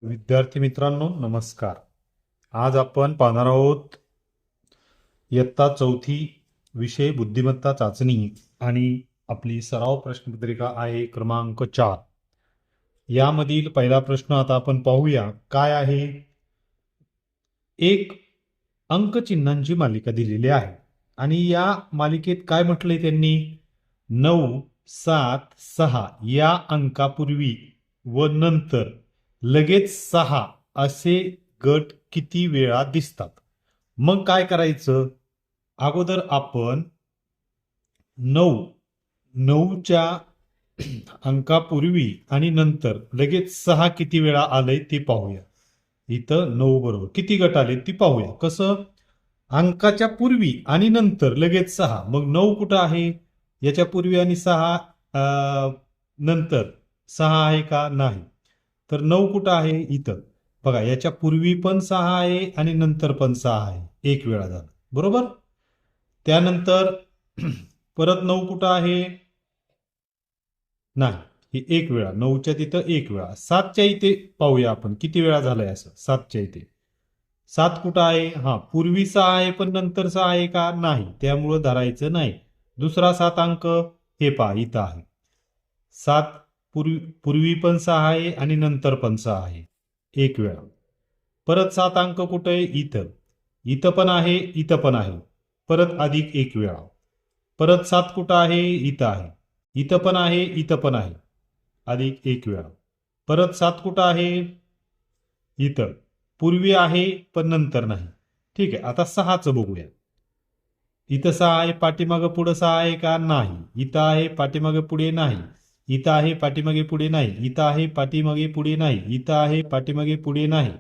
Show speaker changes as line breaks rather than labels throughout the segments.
विद्यार्थी मित्रांनो नमस्कार. आज आपण पाहणार आहोत इयत्ता चौथी विषय बुद्धिमत्ता चाचणी आणि आपली सराव प्रश्नपत्रिका आहे क्रमांक 4. यामधील पहिला प्रश्न आता आपण पाहूया काय आहे. एक अंकचिन्हांची मालिका दिलेली आहे आणि या मालिकेत काय म्हटलंय त्यांनी 9, 7, 6 या अंकापूर्वी व नंतर लगेच 6 असे गट किती वेळा दिसतात. मग काय करायचं, अगोदर आपण 9च्या अंकापूर्वी आणि नंतर लगेच 6 किती वेळा आलंय ते पाहूया. इथं 9 बरोबर किती गट आले ती पाहूया. कसं, अंकाच्या पूर्वी आणि नंतर लगेच 6, मग 9 कुठं आहे, याच्या पूर्वी आणि 6 नंतर 6 आहे का, नाही. तर 9 कुठं आहे, इथं बघा, याच्या पूर्वी पण 6 आहे आणि नंतर पण 6 आहे, एक वेळा झाला बरोबर. त्यानंतर परत 9 कुठं आहे, नाही, हे एक वेळा, 9च्या तिथं एक वेळा. 7च्या इथे पाहूया आपण किती वेळा झालंय असं. 7च्या इथे 7 कुठं आहे, हा पूर्वी 6 आहे पण नंतर 6 आहे का, नाही, त्यामुळं धरायचं नाही. दुसरा 7 अंक हे पहा इथं आहे. 7 पूर्वी पण 6 आहे आणि नंतर पण 6 आहे, एक वेळा. परत 7 अंक कुठं आहे, इथं. इथं पण आहे, इथं पण आहे, परत अधिक एक वेळा. परत 7 कुठं आहे, इथं आहे. इथं पण आहे, इथं पण आहे, अधिक एक वेळा. परत 7 कुठं आहे, इथं. पूर्वी आहे पण नंतर नाही. ठीक आहे, आता 6चं बघूया. इथं 6 आहे, पाठीमागं पुढं 6 आहे का, नाही. इथं आहे, पाठीमागे पुढे नाही. इथं आहे, पाठीमागे पुढे नाही. इथं आहे, पाठीमागे पुढे नाही. इथं आहे, पाठीमागे पुढे नाही.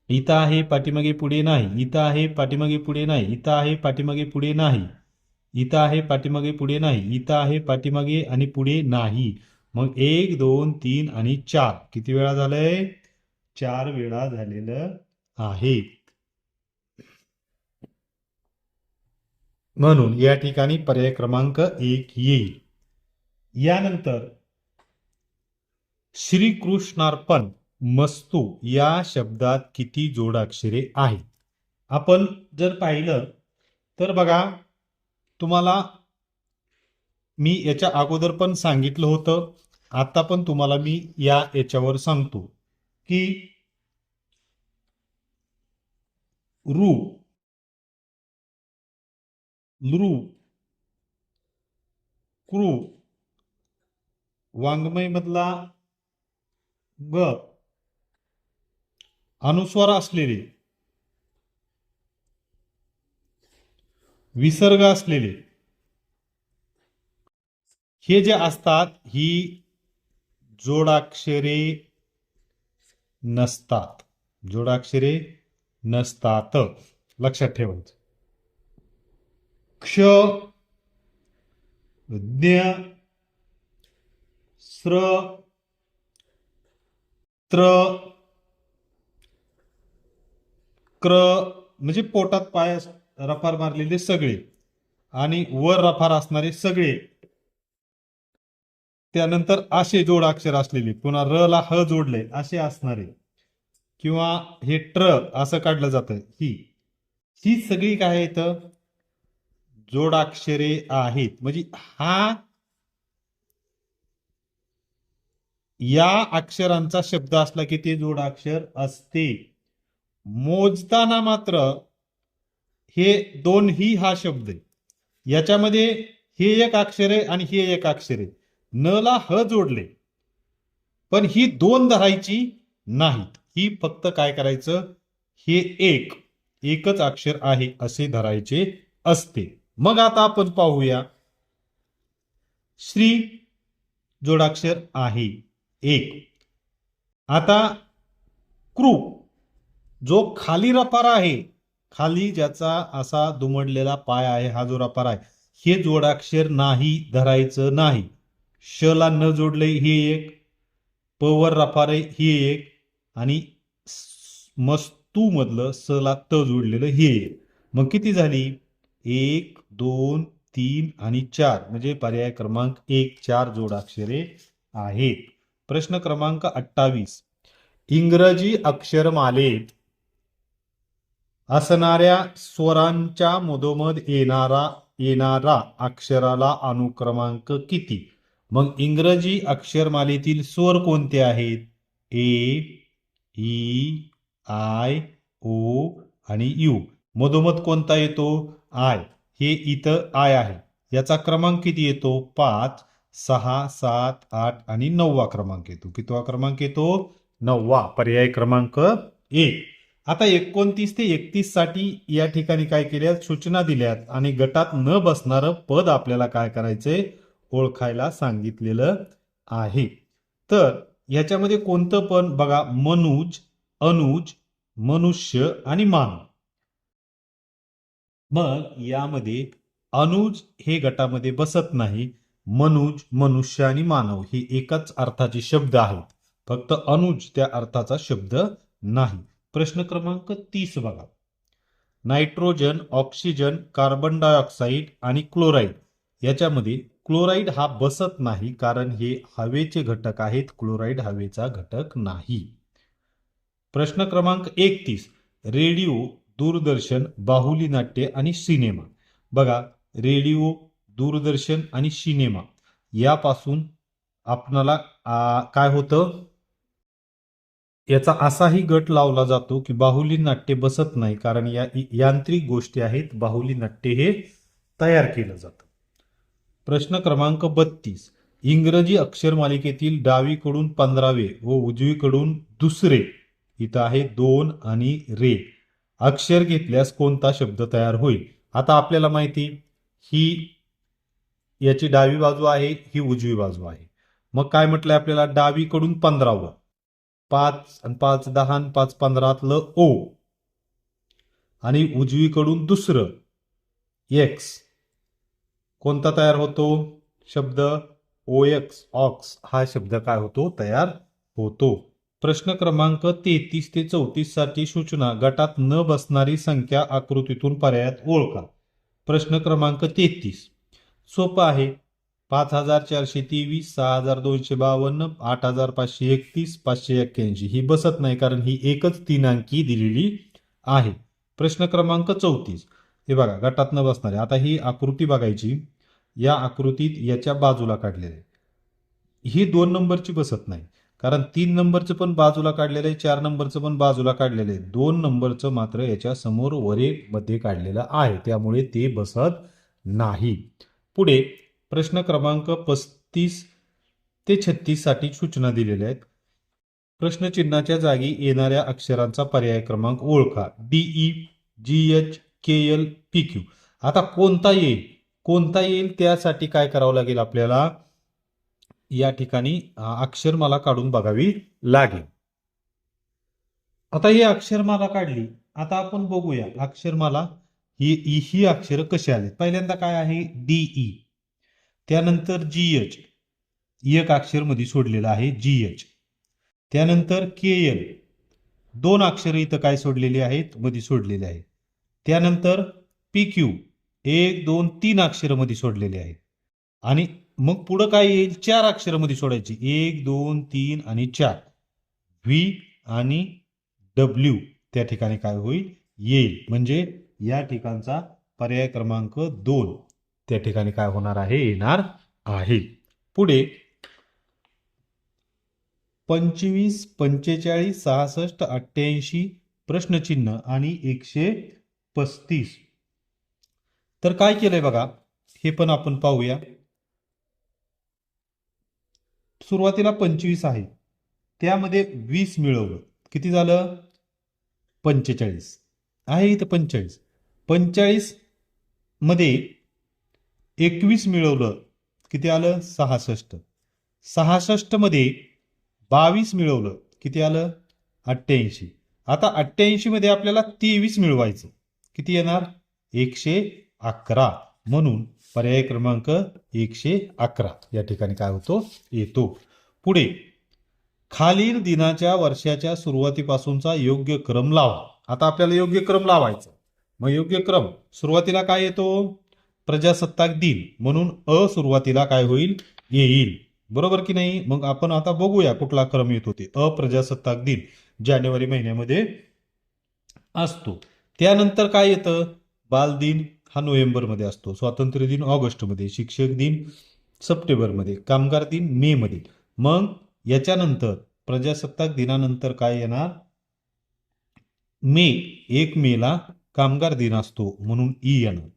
इथं आहे, पाठीमागे पुढे नाही. इथं आहे, पाठीमागे पुढे नाही. इथं आहे, पाठीमागे पुढे नाही. इथं आहे, पाठीमागे पुढे नाही. इथं आहे, पाठीमागे आणि पुढे नाही. मग 1, 2, 3 आणि 4 किती वेळा झालंय, 4 वेळा झालेलं आहे. म्हणून या ठिकाणी पर्याय क्रमांक 1 येईल. यानंतर श्रीकृष्णार्पण मस्तू या शब्दात किती जोडाक्षरे आहेत. आपण जर पाहिलं तर बघा, तुम्हाला मी याच्या अगोदर पण सांगितलं होतं, आता पण तुम्हाला मी याच्यावर सांगतो की रू, लृ, कृ, वाङ्मय मधला ग, अनुस्वार असलेले, विसर्ग असलेले, हे जे असतात ही जोडाक्षरे नसतात. जोडाक्षरे नसतात, लक्षात ठेवायचं. क्ष, ज्ञ, स्र, त्र, क्र म्हणजे पोटात पाय रफार मारलेले सगळे आणि वर रफार असणारे सगळे. त्यानंतर असे जोडाक्षर असलेले, पुन्हा र ला ह जोडले असे असणारे, किंवा हे ट्र असं काढलं जातं, ही सगळी काय आहेत, जोडाक्षरे आहेत. म्हणजे हा या अक्षरांचा शब्द असला की ते जोडाक्षर असते. मोजताना मात्र हे दोन्ही हा शब्द आहे, याच्यामध्ये हे एक अक्षर आहे आणि हे एक अक्षर आहे. न ला ह जोडले पण ही दोन धरायची नाहीत, ही फक्त काय करायचं, हे एकच अक्षर आहे असे धरायचे असते. मग आता आपण पाहूया, श्री जोडाक्षर आहे एक. आता कृ जो खाली रफार आहे, खाली ज्याचा असा दुमडलेला पाय आहे, हा जो रफार आहे, हे जोडाक्षर नाही, धरायचं नाही. श ला न जोडले हे एक, प वर रफार आहे ही एक, आणि मस्तू मधलं स ला त जोडलेलं हे एक. मग किती झाली, 1, 2, 3 आणि 4, म्हणजे पर्याय क्रमांक 1 4 जोडाक्षरे आहेत. प्रश्न क्रमांक 28. इंग्रजी अक्षरमालेत असणाऱ्या स्वरांच्या मधोमध येणारा अक्षराला अनुक्रमांक किती? मग इंग्रजी अक्षरमालेतील स्वर कोणते आहेत? ए, ई, आय, ओ आणि यू. मधोमध कोणता येतो? आय. हे इथं आय आहे. याचा क्रमांक किती येतो? 5, 6, 7, 8 आणि 9वा क्रमांक येतो. कितवा क्रमांक येतो? 9वा. पर्याय क्रमांक 1. आता 29 ते 31 साठी या ठिकाणी काय केल्यात? सूचना दिल्यात आणि गटात न बसणारं पद आपल्याला काय करायचंय? ओळखायला सांगितलेलं आहे. तर ह्याच्यामध्ये कोणतं पण बघा, मनुज, अनुज, मनुष्य आणि मानव. मग यामध्ये अनुज हे गटामध्ये बसत नाही. मनुज, मनुष्य आणि मानव हे एकाच अर्थाचे शब्द आहेत. फक्त अनुज त्या अर्थाचा शब्द नाही. प्रश्न क्रमांक 30 बघा. नायट्रोजन, ऑक्सिजन, कार्बन डायऑक्साईड आणि क्लोराईड याच्यामध्ये क्लोराईड हा बसत नाही, कारण हे हवेचे घटक आहेत. क्लोराईड हवेचा घटक नाही. प्रश्न क्रमांक 31. रेडिओ, दूरदर्शन, बाहुली नाट्य आणि सिनेमा. बघा, रेडिओ, दूरदर्शन आणि सिनेमा यापासून आपणाला काय होतं? याचा असाही गट लावला जातो की बाहुली नाट्य बसत नाही, कारण या यांत्रिक गोष्टी आहेत. बाहुली नाट्य हे तयार केलं जातं. प्रश्न क्रमांक 32. इंग्रजी अक्षरमालिकेतील डावीकडून 15वे व उजवीकडून दुसरे, इथं आहे 2 आणि रे, अक्षर घेतल्यास कोणता शब्द तयार होईल? आता आपल्याला माहिती, ही याची डावी बाजू आहे, ही उजवी बाजू आहे. मग काय म्हटलंय आपल्याला? डावीकडून 15वं, 5 आणि 5 10 आणि 5 15तलं ओ, आणि उजवीकडून दुसरं एक्स. कोणता तयार होतो शब्द? ओएक्स, ऑक्स हा शब्द काय होतो? तयार होतो. प्रश्न क्रमांक 33 ते 34 साठी सूचना. गटात न बसणारी संख्या आकृतीतून पर्यायात ओळखा. प्रश्न क्रमांक 33 सोपं आहे. 5423, 6252, 8531, 581 ही बसत नाही, कारण ही एकच 3 अंकी दिलेली आहे. प्रश्न क्रमांक 34. हे बघा, गटात न बसणारे. आता ही आकृती बघायची. या आकृतीत याच्या बाजूला काढलेले आहे. ही 2 नंबरची बसत नाही, कारण 3 नंबरचं पण बाजूला काढलेलं आहे, 4 नंबरचं पण बाजूला काढलेलं आहे. 2 नंबरचं मात्र याच्या समोर वरे मध्ये काढलेलं आहे, त्यामुळे ते बसत नाही. पुढे प्रश्न क्रमांक 35 ते 36 साठी सूचना दिलेल्या आहेत. प्रश्नचिन्हाच्या जागी येणाऱ्या अक्षरांचा पर्याय क्रमांक ओळखा. DE, GH, KL, PQ. आता कोणता येईल त्यासाठी काय करावं लागेल आपल्याला? या ठिकाणी अक्षरमाला काढून बघावी लागेल. आता ही अक्षरमाला काढली. आता आपण बघूया अक्षरमाला ही अक्षर कशी आली. पहिल्यांदा काय आहे? डीई, त्यानंतर जीएच, एक अक्षर मध्ये सोडलेलं आहे जीएच, त्यानंतर केएल, 2 अक्षर इथं काय सोडलेली आहेत? मध्ये सोडलेले आहेत. त्यानंतर पीक्यू, 1 2 3 अक्षर मध्ये सोडलेले आहेत. आणि मग पुढं काय येईल? 4 अक्षर मध्ये सोडायची, 1 2 3 आणि 4. व्ही आणि डब्ल्यू त्या ठिकाणी काय होईल? येईल. म्हणजे या ठिकाणचा पर्याय क्रमांक 2 त्या ठिकाणी काय होणार आहे? येणार आहे. पुढे 25, 45, 66, 88 प्रश्नचिन्ह आणि 135. तर काय केलंय बघा, हे पण आपण पाहूया. सुरुवातीला 25 आहे, त्यामध्ये 20 मिळवलं, किती झालं? 45 आहे इथं. 45 मध्ये 21 मिळवलं, किती आलं? 66. 66 मध्ये 22 मिळवलं, किती आलं? 88. आता 88 मध्ये आपल्याला 23 मिळवायचं, किती येणार? 111. म्हणून पर्याय क्रमांक 111 या ठिकाणी काय होतो? येतो. पुढे खालील दिनाच्या वर्षाच्या सुरुवातीपासूनचा योग्य क्रम लावा. आता आपल्याला योग्य क्रम लावायचा. मग योग्य क्रम सुरुवातीला काय येतो? प्रजासत्ताक दिन, म्हणून अ सुरुवातीला काय होईल? येईल. बरोबर की नाही? मग आपण आता बघूया कुठला क्रम येत होते. अप्रजासत्ताक दिन जानेवारी महिन्यामध्ये असतो. त्यानंतर काय येतं? बालदिन हा नोव्हेंबरमध्ये असतो, स्वातंत्र्य दिन ऑगस्टमध्ये, शिक्षक दिन सप्टेंबरमध्ये, कामगार दिन मे मध्ये. मग याच्यानंतर प्रजासत्ताक दिनानंतर काय येणार? मे, 1 मेला कामगार दिन असतो म्हणून ई येणार.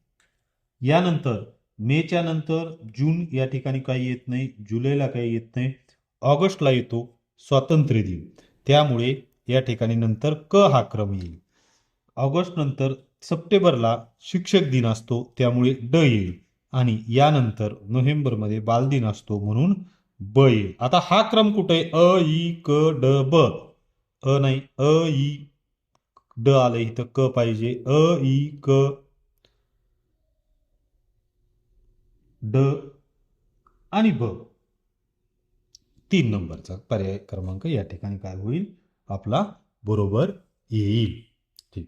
यानंतर मेच्या नंतर जून या ठिकाणी काही येत नाही, जुलैला काही येत नाही, ऑगस्टला येतो स्वातंत्र्य दिन, त्यामुळे या ठिकाणी नंतर क हा क्रम येईल. ऑगस्ट नंतर सप्टेंबरला शिक्षक दिन असतो त्यामुळे ड येईल आणि यानंतर नोव्हेंबरमध्ये बालदिन असतो म्हणून ब येईल. आता हा क्रम कुठे आहे? अ ई क ड ब. अ नाही, अ ई ड आलं इथं, क पाहिजे. अ ई क ड आणि ब. 3 नंबरचा पर्याय क्रमांक या ठिकाणी काय होईल? आपला बरोबर येईल. ठीक,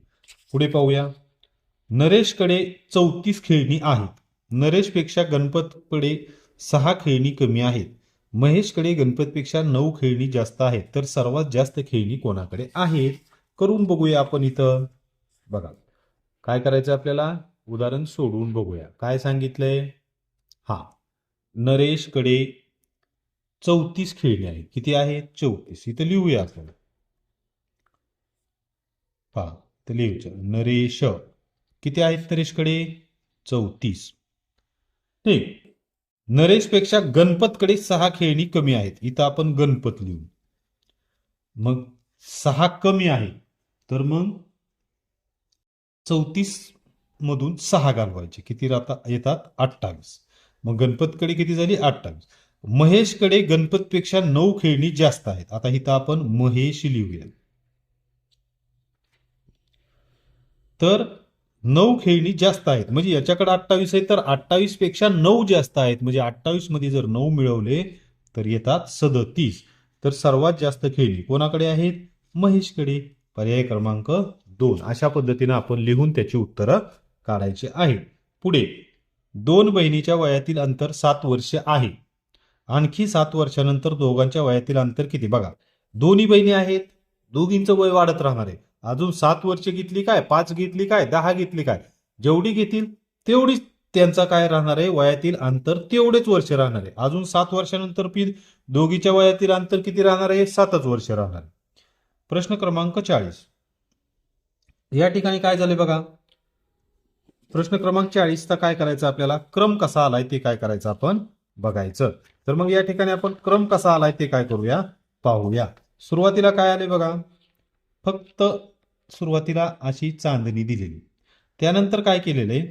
पुढे पाहूया. नरेशकडे 34 खेळणी आहेत. नरेशपेक्षा गणपतकडे 6 खेळणी कमी आहेत. महेशकडे गणपतपेक्षा 9 खेळणी जास्त आहेत. तर सर्वात जास्त खेळणी कोणाकडे आहेत? करून बघूया आपण इथं. बघा काय करायचं आपल्याला, उदाहरण सोडवून बघूया. काय सांगितलंय? हा, नरेशकडे 34 खेळणी आहेत. किती आहेत? 34. इथं लिहूया आपण. पहा, तर लिहूया. नरेश किती आहेत नरेशकडे? 34. ठीक. नरेशपेक्षा गणपतकडे 6 खेळणी कमी आहेत. इथं आपण गणपत लिहू. मग 6 कमी आहे, तर मग 34 मधून 6 घालवायचे. किती येतात? 28. मग गणपतकडे किती झाली? 28. महेशकडे गणपतपेक्षा 9 खेळणी जास्त आहेत. आता इथं आपण महेश लिहूया. तर 9 खेळणी जास्त आहेत, म्हणजे याच्याकडे 28 आहे, तर 28 पेक्षा 9 जास्त आहेत, म्हणजे 28 मध्ये जर 9 मिळवले तर येतात 37. तर सर्वात जास्त खेळणी कोणाकडे आहेत? महेशकडे. पर्याय क्रमांक 2. अशा पद्धतीने आपण लिहून त्याची उत्तरं काढायची आहेत. पुढे, 2 बहिणीच्या वयातील अंतर 7 वर्ष आहे. आणखी 7 वर्षानंतर दोघांच्या वयातील अंतर किती? बघा, दोन्ही बहिणी आहेत, दोघींचं वय वाढत राहणार आहे. अजून 7 वर्ष घेतली काय, 5 घेतली काय, 10 घेतली काय, जेवढी घेतील तेवढीच त्यांचा काय राहणार आहे? वयातील अंतर तेवढेच वर्ष राहणार आहे. अजून 7 वर्षानंतर दोघीच्या वयातील अंतर किती राहणार आहे? 7च वर्ष राहणार आहे. प्रश्न क्रमांक 40. या ठिकाणी काय झाले बघा, प्रश्न क्रमांक 40चा काय करायचं आपल्याला? क्रम कसा आलाय ते काय करायचं आपण बघायचं. तर मग या ठिकाणी आपण क्रम कसा आलाय ते काय करूया, पाहूया. सुरुवातीला काय आले बघा, फक्त सुरुवातीला अशी चांदणी दिलेली. त्यानंतर काय केलेलं आहे?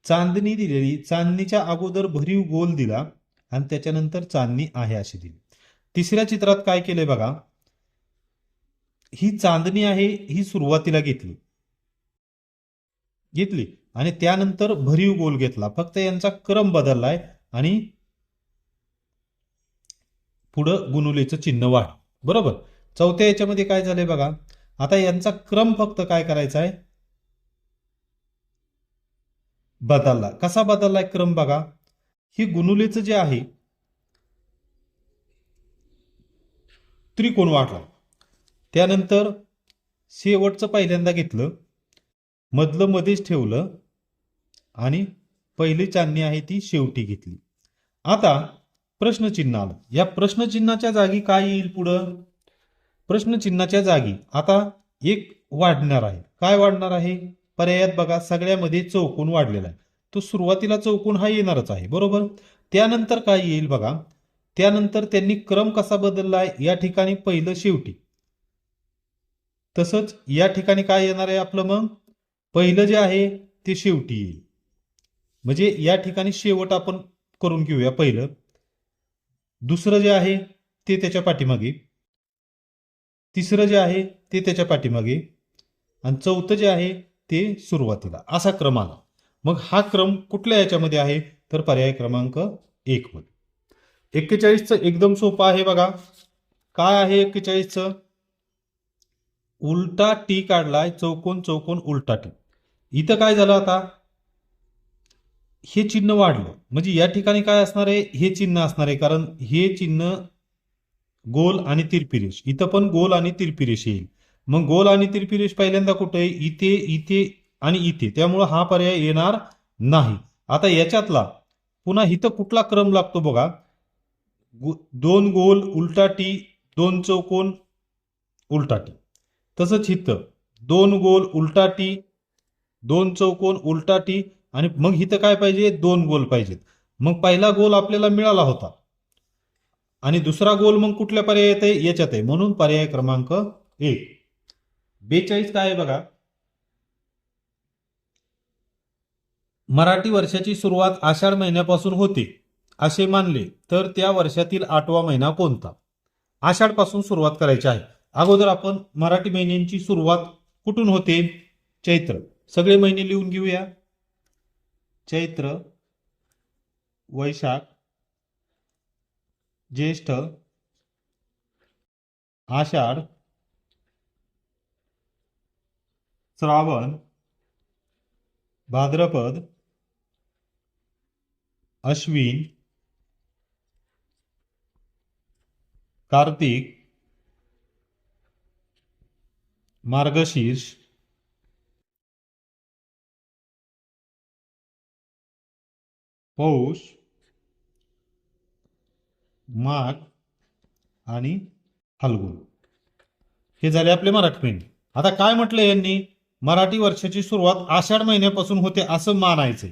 चांदणी दिलेली, चांदणीच्या अगोदर भरीव गोल दिला आणि त्याच्यानंतर चांदणी आहे अशी दिली. तिसऱ्या चित्रात काय केलंय बघा, ही चांदणी आहे ही सुरुवातीला घेतली घेतली आणि त्यानंतर भरीव गोल घेतला. फक्त यांचा क्रम बदललाय आणि पुढं गुणुलेचं चिन्ह वाढ. बरोबर. चौथ्या याच्यामध्ये काय झालंय बघा, आता यांचा क्रम फक्त काय करायचा आहे? बदलला. कसा बदललाय क्रम बघा, ही गुणुलेचं जे आहे त्रिकोण वाढला, त्यानंतर शेवटचं पहिल्यांदा घेतलं, मधलं मध्येच ठेवलं आणि पहिली चांदणी आहे ती शेवटी घेतली. आता प्रश्नचिन्ह आलं. या प्रश्नचिन्हाच्या जागी काय येईल पुढं? प्रश्नचिन्हाच्या जागी आता एक वाढणार आहे. काय वाढणार आहे? पर्यायात बघा, सगळ्यामध्ये चौकोन वाढलेला आहे. तो सुरुवातीला चौकोन हा येणारच आहे, बरोबर. त्यानंतर काय येईल बघा, त्यानंतर त्यांनी क्रम कसा बदललाय, या ठिकाणी पहिलं शेवटी, तसंच या ठिकाणी काय येणार आहे आपलं? मग पहिलं जे आहे ते शेवटी येईल. म्हणजे या ठिकाणी शेवट आपण करून घेऊया. पहिलं, दुसरं जे आहे ते त्याच्या पाठीमागे, तिसरं जे आहे ते त्याच्या पाठीमागे आणि चौथं जे आहे ते सुरुवातीला, असा क्रम आला. मग हा क्रम कुठल्या याच्यामध्ये आहे? तर पर्याय क्रमांक 1 मध्ये. 41चं एकदम सोपं आहे बघा. काय आहे 41चं? उलटा टी काढलाय, चौकोन चौकोन उलटा टी. इथं काय झालं आता? हे चिन्ह वाढलं म्हणजे या ठिकाणी काय असणार आहे, हे चिन्ह असणार आहे, कारण हे चिन्ह गोल आणि तिरपी रेष, इथं पण गोल आणि तिरपी रेष येईल. मग गोल आणि तिरपी रेष पहिल्यांदा कुठे आहे, इथे इथे आणि इथे, त्यामुळं हा पर्याय येणार नाही. आता याच्यातला पुन्हा इथं कुठला क्रम लागतो बघा, दोन गोल उलटा टी, दोन चौकोन उलटा टी. तसंच इथं दोन गोल उलटा टी, दोन चौकोन उलटा टी, आणि मग इथं काय पाहिजे, दोन गोल पाहिजेत. मग पहिला गोल आपल्याला मिळाला होता आणि दुसरा गोल मग कुठल्या पर्यायात आहे, याच्यात आहे, म्हणून पर्याय क्रमांक 1. 42 काय आहे बघा, मराठी वर्षाची सुरुवात आषाढ महिन्यापासून होते असे मानले तर त्या वर्षातील 8वा महिना कोणता. आषाढ पासून सुरुवात करायची आहे. अगोदर आपण मराठी महिन्यांची सुरुवात कुठून होते, चैत्र. सगळे महिने लिहून घेऊया, चैत्र, वैशाख, ज्येष्ठ, आषाढ, श्रावण, भाद्रपद, अश्विन, कार्तिक, मार्गशीर्ष, पौष, माघ आणि फाल्गुन. हे झाले आपले मराठी महिने. आता काय म्हटलं यांनी, मराठी वर्षाची सुरुवात आषाढ महिन्यापासून होते असं मानायचंय.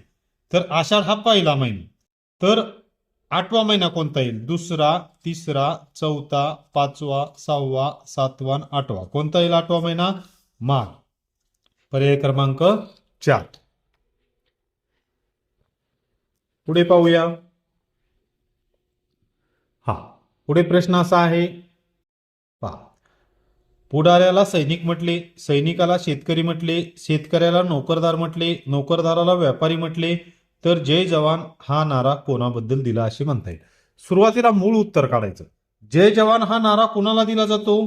तर आषाढ हा पहिला महिना, तर 8वा महिना कोणता येईल, दुसरा, तिसरा, चौथा, 5वा, 6वा, 7वा आणि 8वा. कोणता येईल 8वा महिना, माघ. पर्याय क्रमांक 4. पुढे पाहूया. हा, पुढे प्रश्न असा आहे पहा, पुढाऱ्याला सैनिक म्हटले, सैनिकाला शेतकरी म्हटले, शेतकऱ्याला नोकरदार म्हटले, नोकरदाराला व्यापारी म्हटले, तर जय जवान हा नारा कोणाबद्दल दिला असे म्हणता येईल. सुरुवातीला मूळ उत्तर काढायचं. जय जवान हा नारा कोणाला दिला जातो,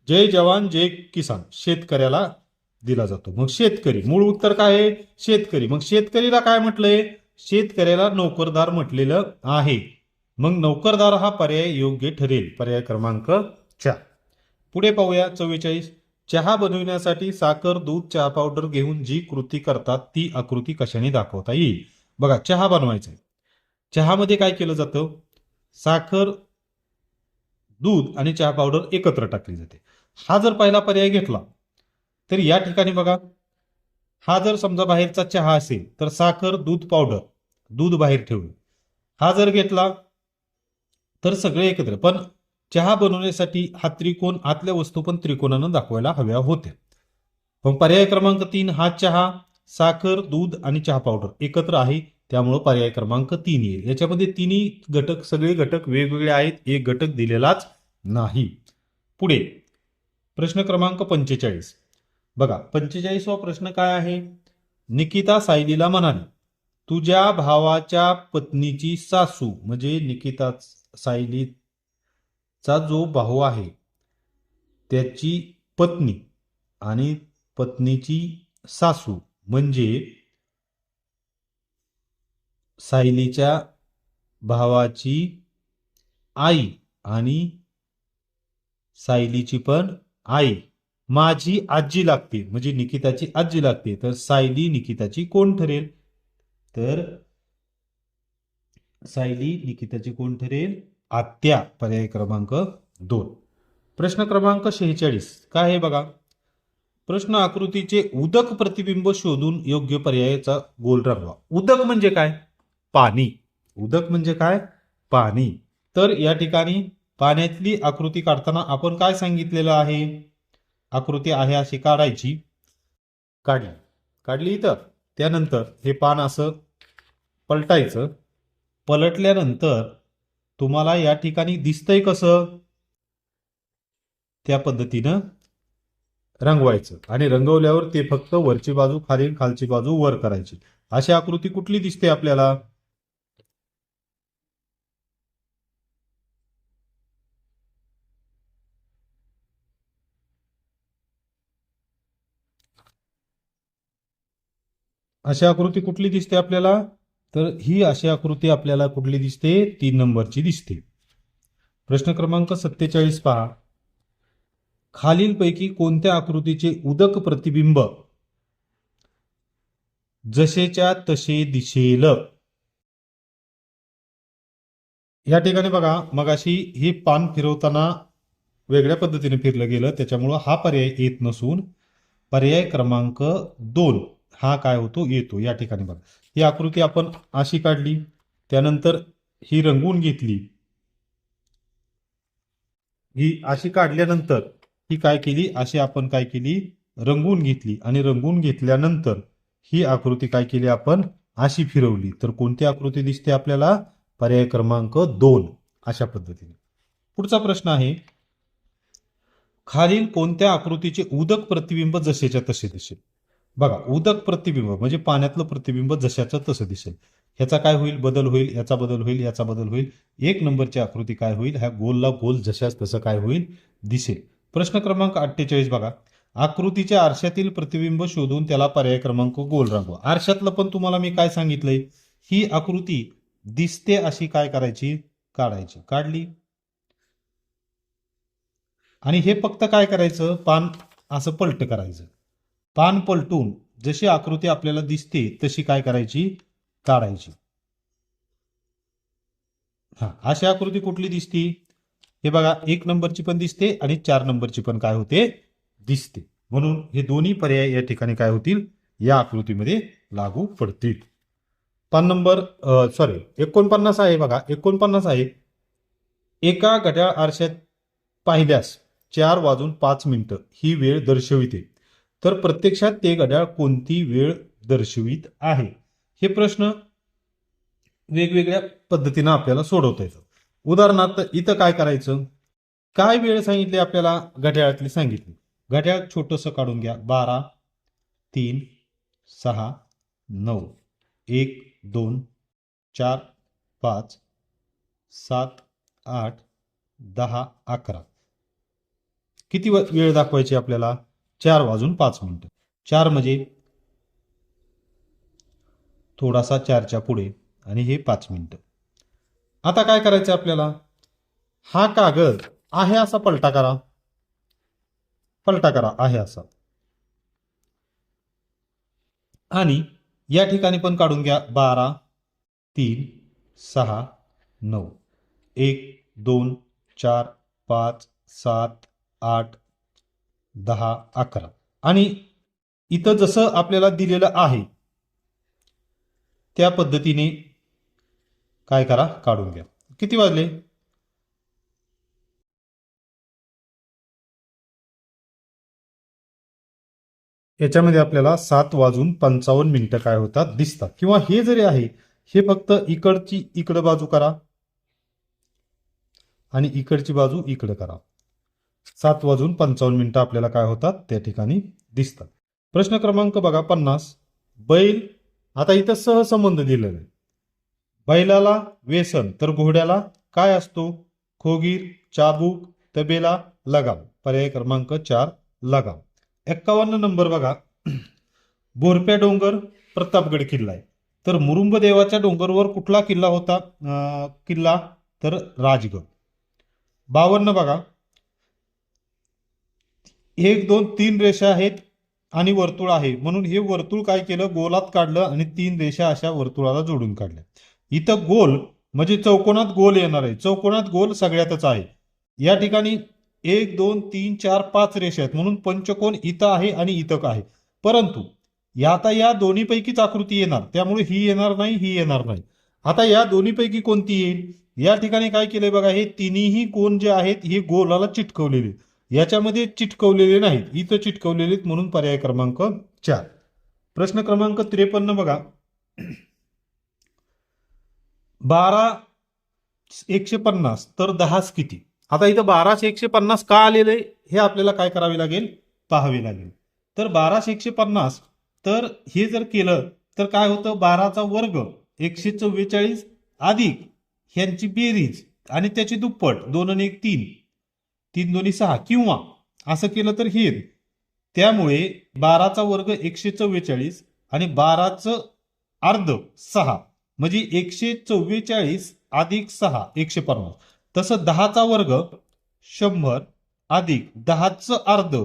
जय जवान जय किसान, शेतकऱ्याला दिला जातो. मग शेतकरी, मूळ उत्तर काय आहे, शेतकरी. मग शेतकरीला काय म्हटलंय, शेतकऱ्याला नोकरदार म्हटलेलं आहे. मग नोकरदार हा पर्याय योग्य ठरेल, पर्याय क्रमांक 4. पुढे पाहूया 44. चहा बनविण्यासाठी साखर, दूध, चहा पावडर घेऊन जी कृती करतात ती आकृती कशाने दाखवता येईल. बघा, चहा बनवायचा आहे. चहामध्ये काय केलं जातं, साखर, दूध आणि चहा पावडर एकत्र टाकली जाते. हा जर पहिला पर्याय घेतला तर या ठिकाणी बघा, हा जर समजा बाहेरचा चहा असेल तर साखर, दूध, पावडर, दूध बाहेर ठेवलं. हा जर घेतला तर सगळे एकत्र, पण चहा बनवण्यासाठी हा त्रिकोण, आतल्या वस्तू पण त्रिकोणानं दाखवायला हव्या होत्या. पण पर्याय क्रमांक 3 हा चहा, साखर, दूध आणि चहा पावडर एकत्र आहे, त्यामुळे पर्याय क्रमांक 3 येईल. याच्यामध्ये तिन्ही घटक, सगळे घटक वेगवेगळे आहेत, एक घटक दिलेलाच नाही. पुढे प्रश्न क्रमांक 45. बघा, 45वा प्रश्न काय आहे, निकिता सायलीला म्हणाली, तुझ्या भावाच्या पत्नीची सासू, म्हणजे निकिता सायलीचा जो भाऊ आहे त्याची पत्नी आणि पत्नीची सासू म्हणजे सायलीच्या भावाची आई आणि सायलीची पण आई, माझी आजी लागते, म्हणजे निकिताची आजी लागते. तर सायली निकिताची कोण ठरेल, तर सायली निकिताची कोण ठरेल, आत्या, पर्याय क्रमांक 2. प्रश्न क्रमांक 46 काय आहे बघा, प्रश्न आकृतीचे उदक प्रतिबिंब शोधून योग्य पर्यायाचा गोल रंगवा. उदक म्हणजे काय, पाणी. उदक म्हणजे काय, पाणी. तर या ठिकाणी पाण्यातली आकृती काढताना आपण काय सांगितलेलं आहे, आकृती आहे अशी काढायची, काढली, काढली इथं. त्यानंतर हे पान असं पलटायचं, पलटल्यानंतर तुम्हाला या ठिकाणी दिसतंय कसं, त्या पद्धतीनं रंगवायचं आणि रंगवल्यावर ते फक्त वरची बाजू खाली, खालची बाजू वर करायची. अशी आकृती कुठली दिसते आपल्याला, अशी आकृती कुठली दिसते आपल्याला, तर ही अशी आकृती आपल्याला कुठली दिसते? 3 नंबरची दिसते. प्रश्न क्रमांक 47 पहा. खालीलपैकी कोणत्या आकृतीचे उदक प्रतिबिंब जसेच्या तसे दिसेल? या ठिकाणी बघा, मगाशी हे पान फिरवताना वेगळ्या पद्धतीने फिरलं गेलं, त्याच्यामुळं हा पर्याय येत नसून पर्याय क्रमांक 2 हा काय होतो? येतो. या ठिकाणी बघा, ही आकृती आपण अशी काढली, त्यानंतर ही रंगवून घेतली. ही अशी काढल्यानंतर ही काय केली? अशी आपण काय केली? रंगवून घेतली. आणि रंगवून घेतल्यानंतर ही आकृती काय केली? आपण अशी फिरवली. तर कोणती आकृती दिसते आपल्याला? पर्याय क्रमांक 2 अशा पद्धतीने. पुढचा प्रश्न आहे, खालील कोणत्या आकृतीचे उदक प्रतिबिंब जसेच्या तसे दिसेल? बघा, उदक प्रतिबिंब म्हणजे पाण्यातलं प्रतिबिंब जशाचं तसं दिसेल. ह्याचा काय होईल? बदल होईल, ह्याचा बदल होईल, याचा बदल होईल. 1 नंबरची आकृती काय होईल? ह्या गोलला गोल जशाच तसं काय होईल? दिसेल. प्रश्न क्रमांक 48 बघा, आकृतीच्या आरशातील प्रतिबिंब शोधून त्याला पर्याय क्रमांक गोल रंगवा. आरशातलं पण तुम्हाला मी काय सांगितलंय? ही आकृती दिसते अशी काय करायची? काढायची. काढली. आणि हे फक्त काय करायचं? पान असं पलट करायचं. पान पलटून जशी आकृती आपल्याला दिसते तशी काय करायची? काढायची. हा, अशी आकृती कुठली दिसती? हे बघा, 1 नंबरची पण दिसते आणि 4 नंबरची पण काय होते? दिसते. म्हणून हे दोन्ही पर्याय या ठिकाणी काय होतील? या आकृतीमध्ये लागू पडतील. 49 आहे बघा. 49 आहे, एका घड्याळ आरशात पाहिल्यास 4:05 ही वेळ दर्शविते, तर प्रत्यक्षात ते घड्याळ कोणती वेळ दर्शवित आहे? हे प्रश्न वेगवेगळ्या पद्धतीनं आपल्याला सोडवता येतं. उदाहरणार्थ इथं काय करायचं? काय वेळ सांगितली आपल्याला? घड्याळातली सांगितली. घड्याळ छोटंसं काढून घ्या. 12, 3, 6, 9, 1, 2, 4, 5, 7, 8, 10, 11. किती वेळ दाखवायची आपल्याला? 4:05. 4 म्हणजे थोडासा 4च्या पुढे आणि हे 5 मिनिटं. आता काय करायचं आपल्याला? हा कागद आहे असा पलटा करा. पलटा करा आहे असा. आणि या ठिकाणी पण काढून घ्या. 12, 3, 6, 9, 1, 2, 4, 5, 7, 8, 10, 11. आणि इथं जसं आपल्याला दिलेलं आहे त्या पद्धतीने काय करा? काढून घ्या. किती वाजले? याच्यामध्ये आपल्याला 7:55 काय होतात? दिसतात. किंवा हे जरी आहे, हे फक्त इकडची इकडं बाजू करा आणि इकडची बाजू इकडं करा. 7:55 आपल्याला काय होतात? त्या ठिकाणी दिसतात. प्रश्न क्रमांक बघा 50. बैल, आता इथं सहसंबंध दिलेला आहे. बैलाला व्यसन तर घोड्याला काय असतो? खोगीर, चाबूक, तबेला, लगाम. पर्याय क्रमांक 4 लगाम. 51 नंबर बघा, बोरप्या डोंगर प्रतापगड किल्ला आहे. तर मुरुंब देवाच्या डोंगरवर कुठला किल्ला होता? किल्ला तर राजगड. 52 बघा, 1, 2, 3 रेषा आहेत आणि वर्तुळ आहे, म्हणून हे वर्तुळ काय केलं? गोलात काढलं आणि 3 रेषा अशा वर्तुळाला जोडून काढल्या. इथं गोल म्हणजे चौकोनात गोल येणार आहे. चौकोनात गोल सगळ्यातच आहे. या ठिकाणी 1, 2, 3, 4, 5 रेषा आहेत, म्हणून पंचकोन इथं आहे आणि इथं आहे. परंतु आता या दोन्हीपैकीच आकृती येणार, त्यामुळे ही येणार नाही, ही येणार नाही. आता या दोन्हीपैकी कोणती येईल? या ठिकाणी काय केलंय बघा, हे तिन्ही कोण जे आहेत हे गोलाला चिटकवलेले, याच्यामध्ये चिटकवलेले नाहीत, इथं चिटकवलेले, म्हणून पर्याय क्रमांक 4. प्रश्न क्रमांक 53 बघा, 12,150 तर 10 किती? आता इथं 12,150 का आलेले हे आपल्याला काय करावे लागेल? पाहावे लागेल. तर 12,150 तर हे जर केलं तर काय होतं? 12चा वर्ग 144 अधिक ह्यांची बेरीज आणि त्याची दुप्पट, 2 आणि 1 3, 3 2 6, किंवा असं केलं तर हे. त्यामुळे 12चा वर्ग 144 आणि 12चं अर्ध 6 म्हणजे 144 अधिक 6 150. तसं 10चा वर्ग 100 अधिक 10चं अर्ध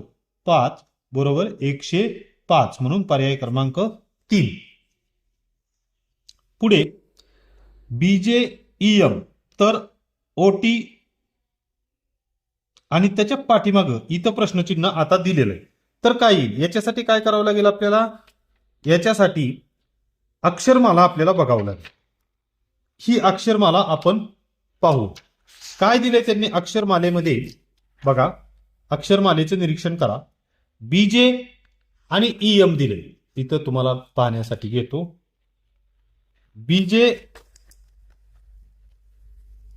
5 बरोबर 105 म्हणून पर्याय क्रमांक 3. पुढे बीजेईएम तर ओटी आणि त्याच्या पाठीमागं इथं प्रश्नचिन्ह आता दिलेलं आहे. तर काय येईल याच्यासाठी काय करावं लागेल आपल्याला? याच्यासाठी अक्षरमाला आपल्याला बघावं लागेल. ही अक्षरमाला आपण पाहू. काय दिले त्यांनी अक्षरमालेमध्ये बघा, अक्षरमालेचं निरीक्षण करा. बीजे आणि ईएम दिले. इथं तुम्हाला पाहण्यासाठी घेतो. बीजे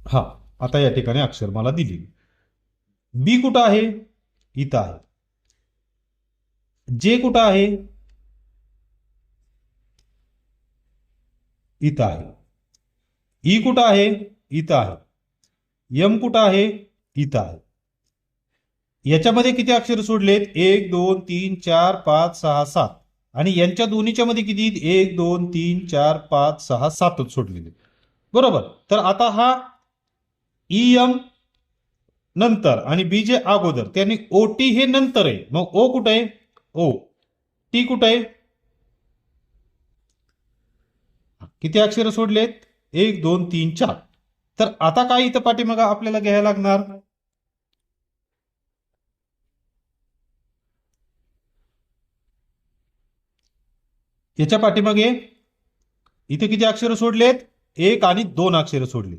हा आता या ठिकाणी अक्षरमाला दिली. बी कुठं आहे? इथं आहे. जे कुठं आहे? इथं आहे. ई कुठं आहे? इथं आहे. यम कुठं आहे? इथं आहे. याच्यामध्ये किती अक्षर सोडलेत? 1 2 3 4 5 6 7 आणि यांच्या दोन्हीच्या मध्ये किती? 1 2 3 4 5 6 7च सोडलेले. बरोबर. तर आता हा ईएम नंतर आणि बीजे अगोदर, त्यांनी ओटी हे नंतर आहे. मग ओ कुठे आहे? ओ. टी कुठे आहे? किती अक्षर सोडलेत? 1 2 3 4. तर आता काय इथं पाठीमागं आपल्याला घ्यायला लागणार? याच्या पाठीमागे इथे किती अक्षर सोडलेत? 1 आणि 2 अक्षर सोडली.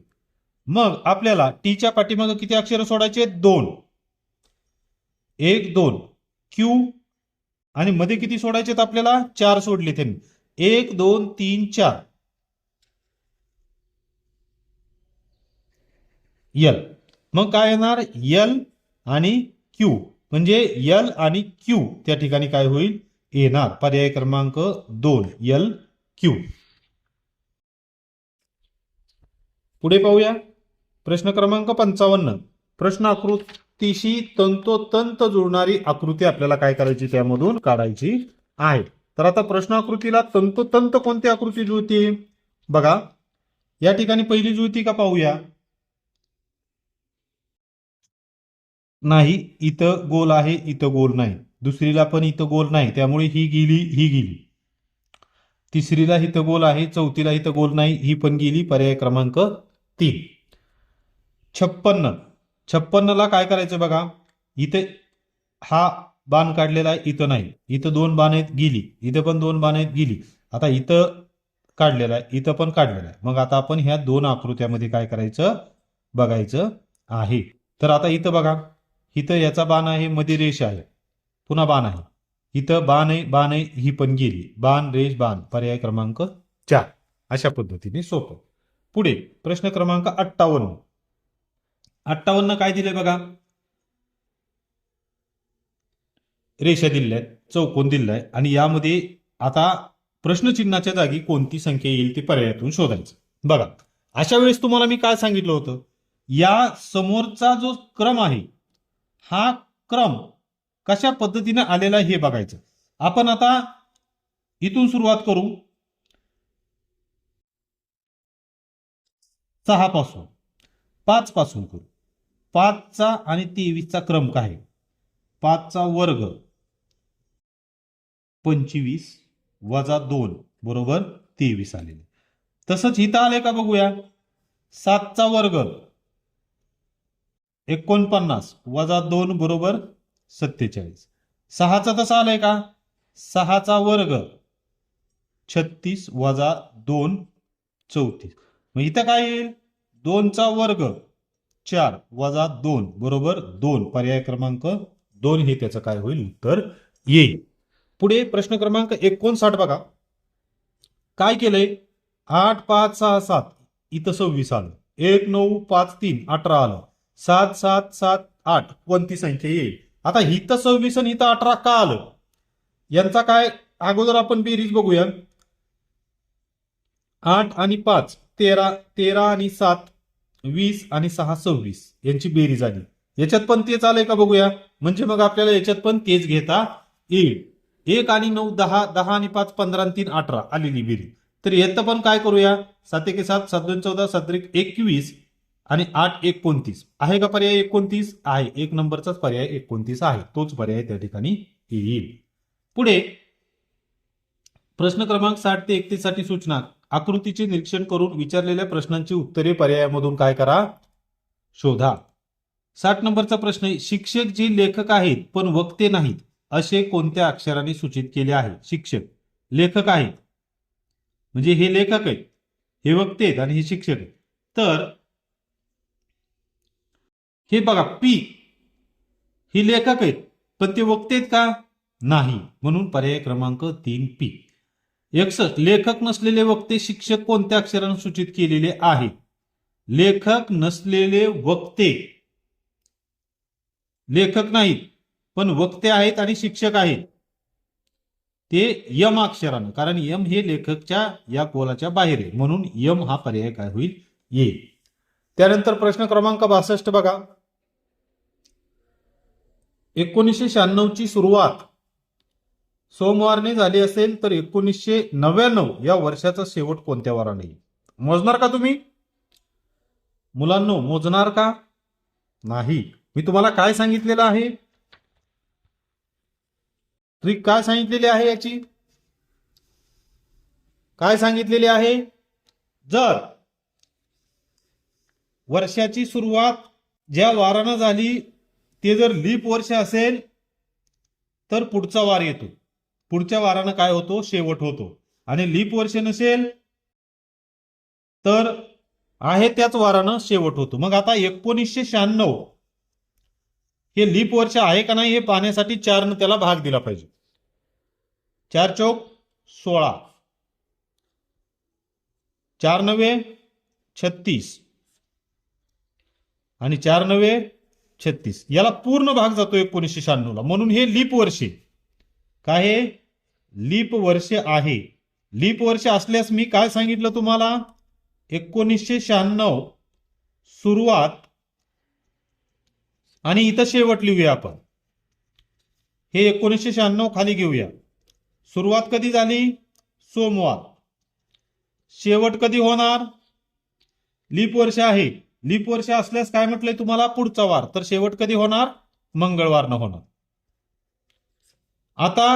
मग आपल्याला टीच्या पाठीमागे किती अक्षर सोडायचे? 2. 1 2 क्यू आणि मध्ये किती सोडायचेत आपल्याला? 4 सोडले त्यांनी. 1 2 3 4 यल. मग काय येणार? यल आणि क्यू म्हणजे यल आणि क्यू त्या ठिकाणी काय होईल? येणार. पर्याय क्रमांक 2 यल क्यू. पुढे पाहूया. प्रश्न क्रमांक 55. प्रश्न आकृतीशी तंतोतंत जुळणारी आकृती आपल्याला काय करायची? त्यामधून काढायची आहे. तर आता प्रश्न आकृतीला तंतोतंत कोणती आकृती जुळते? बघा, या ठिकाणी पहिली जुळती का पाहूया. नाही, इथं गोल आहे, इथं गोल नाही. दुसरीला पण इथं गोल नाही, त्यामुळे ही गेली, ही गेली. तिसरीला इथं गोल आहे, चौथीला इथं गोल नाही, ही पण गेली. पर्याय क्रमांक 3. 56. 56 ला काय करायचं बघा. इथे हा बाण काढलेला आहे, इथं नाही. इथं 2 बाण आहेत, गेली. इथं पण 2 बाण आहेत, गेली. आता इथं काढलेला आहे, इथं पण काढलेला आहे. मग आता आपण ह्या 2 आकृत्यामध्ये काय करायचं? बघायचं आहे. तर आता इथं बघा, इथं याचा बाण आहे, मध्ये रेष आहे, पुन्हा बाण आहे. इथं बाण आहे, बाण आहे, ही पण गेली. बाण रेष बाण. पर्याय क्रमांक 4. अशा पद्धतीने सोपं. पुढे प्रश्न क्रमांक 58. 58 काय दिले बघा. रेषा दिल्या आहेत, चौकोन दिलाय आणि यामध्ये आता प्रश्नचिन्हाच्या जागी कोणती संख्या येईल ते पर्यायातून शोधायचं. बघा, अशा वेळेस तुम्हाला मी काय सांगितलं होतं? या समोरचा जो क्रम आहे, हा क्रम कशा पद्धतीने आलेला हे बघायचं. आपण आता इथून सुरुवात करू. 6 पासून 5 पासून करू. 5चा आणि 23चा क्रम काय आहे? 5चा वर्ग 25 वजा 2 बरोबर 23 आलेले. तसंच इथं आले का बघूया. 7चा वर्ग 49 वजा 2 बरोबर 47. 6चा तसा आलाय का? 6चा वर्ग 36 वजा 2 34. मग इथं काय येईल? 2चा वर्ग 4 वजा 2 बरोबर 2. पर्याय क्रमांक 2 हे त्याचं काय होईल? उत्तर येईल. पुढे प्रश्न क्रमांक 59 बघा. काय केलंय? 8 5 6 7 इथं 26 आलं. 1 9 5 3 18 आलं. 7 7 7 8 कोणती संख्या येईल? आता इथं 26 आणि इथं 18 का आलं? यांचा काय अगोदर आपण बेरीज बघूया. 8 आणि 5 13, 13 आणि 7 20 आणि 6 26 यांची बेरीज आली. याच्यात पण तेच आलंय का बघूया. म्हणजे मग आपल्याला याच्यात पण तेच घेता येईल. 1 आणि 9 10, 10 आणि 5 15 आणि 3 18 आलेली बेरीज. तर येतं पण काय करूया, 7 1 7, 7 2 14, 7 3 21 आणि 8 1 29 आहे का पर्याय 29 आहे. एक नंबरचाच पर्याय 29 आहे, तोच पर्याय त्या ठिकाणी येईल. पुढे प्रश्न क्रमांक 60 ते 31 साठी सूचना. आकृतीचे निरीक्षण करून विचारलेल्या प्रश्नांची उत्तरे पर्यायामधून काय करा, शोधा. 60 नंबरचा प्रश्न आहे, शिक्षक जे लेखक आहेत पण वक्ते नाहीत असे कोणत्या अक्षराने सूचित केले आहे. शिक्षक लेखक आहेत म्हणजे हे लेखक आहेत, हे वक्ते आहेत आणि हे शिक्षक आहेत. तर हे बघा पी, ही लेखक आहेत पण ते वक्ते आहेत का, नाही, म्हणून पर्याय क्रमांक 3 पी. 61 लेखक नसलेले वक्ते शिक्षक कोणत्या अक्षराने सूचित केलेले आहे. लेखक नसलेले वक्ते, लेखक नाहीत पण वक्ते आहेत आणि शिक्षक आहेत, ते यम अक्षरानं, कारण यम हे लेखकच्या या कोलाच्या बाहेर आहे, म्हणून यम हा पर्याय काय होईल, येईल. त्यानंतर प्रश्न क्रमांक 62 बघा. 1996 ची सुरुवात सोमवारने झाली असेल तर 1999 या वर्षाचा शेवट कोणत्या वाराने येईल. मोजणार का तुम्ही मुलांनो, मोजणार का, नाही. मी तुम्हाला काय सांगितलेलं आहे, ट्रिक काय सांगितलेली आहे, याची काय सांगितलेली आहे, जर वर्षाची सुरुवात ज्या वारानं झाली ते जर लीप वर्ष असेल तर पुढचा वार येतो, पुढच्या वारानं काय होतो, शेवट होतो. आणि लीप वर्ष नसेल तर आहे त्याच वारानं शेवट होतो. मग आता 1996 हे लीप वर्ष आहे का नाही हे पाहण्यासाठी 4 ने त्याला भाग दिला पाहिजे. 4 चौक 16, 4 नवे 36 आणि 4 नवे 36, याला पूर्ण भाग जातो 1996 ला, म्हणून हे लीप वर्ष काय आहे, लीप वर्ष आहे. लीप वर्ष असल्यास मी काय सांगितलं तुम्हाला, 1996 सुरुवात आणि इथं शेवट लिहूया आपण. हे 1996 खाली घेऊया. सुरुवात कधी झाली, सोमवार. शेवट कधी होणार, लीप वर्ष आहे. लीप वर्ष असल्यास काय म्हटलंय तुम्हाला, पुढचा वार, तर शेवट कधी होणार, मंगळवारनं होणार. आता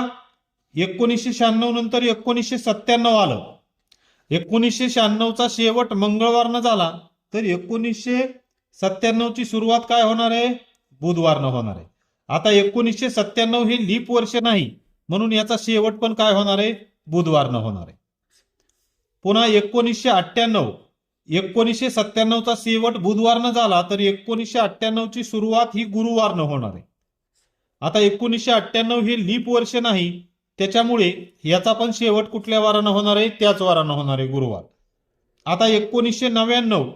1996 नंतर 1997 आलं. 1996 चा शेवट मंगळवारनं झाला तर 1997 ची सुरुवात काय होणार आहे, बुधवारनं होणार आहे. आता 1997 हे लीप वर्ष नाही म्हणून याचा शेवट पण काय होणार आहे, बुधवारनं होणार आहे. पुन्हा 1998, 1997 चा शेवट बुधवारनं झाला तर 1998 ची सुरुवात ही गुरुवारनं होणार आहे. आता 1998 हे लीप वर्ष नाही त्याच्यामुळे याचा पण शेवट कुठल्या वारानं होणार आहे, त्याच वारानं होणार आहे, गुरुवार. आता 1999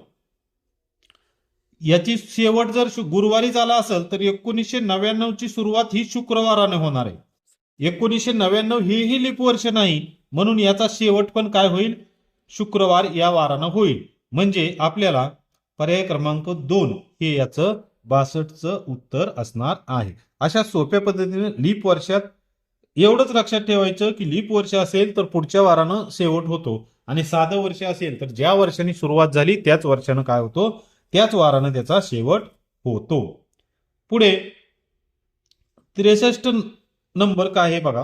याची शेवट जर गुरुवारी झाला असेल तर 1999 ची सुरुवात ही शुक्रवाराने होणार आहे. 1999 हेही लीप वर्ष नाही म्हणून याचा शेवट पण काय होईल, शुक्रवार या वारानं होईल. म्हणजे आपल्याला पर्याय क्रमांक 2 हे याचं 62चं उत्तर असणार आहे. अशा सोप्या पद्धतीने लीप वर्षात एवढंच लक्षात ठेवायचं की लीप वर्ष असेल तर पुढच्या वारानं शेवट होतो आणि साधं वर्ष असेल तर ज्या वर्षाने सुरुवात झाली त्याच वर्षानं काय होतो, त्याच वारानं त्याचा शेवट होतो. पुढे 63 नंबर काय आहे बघा.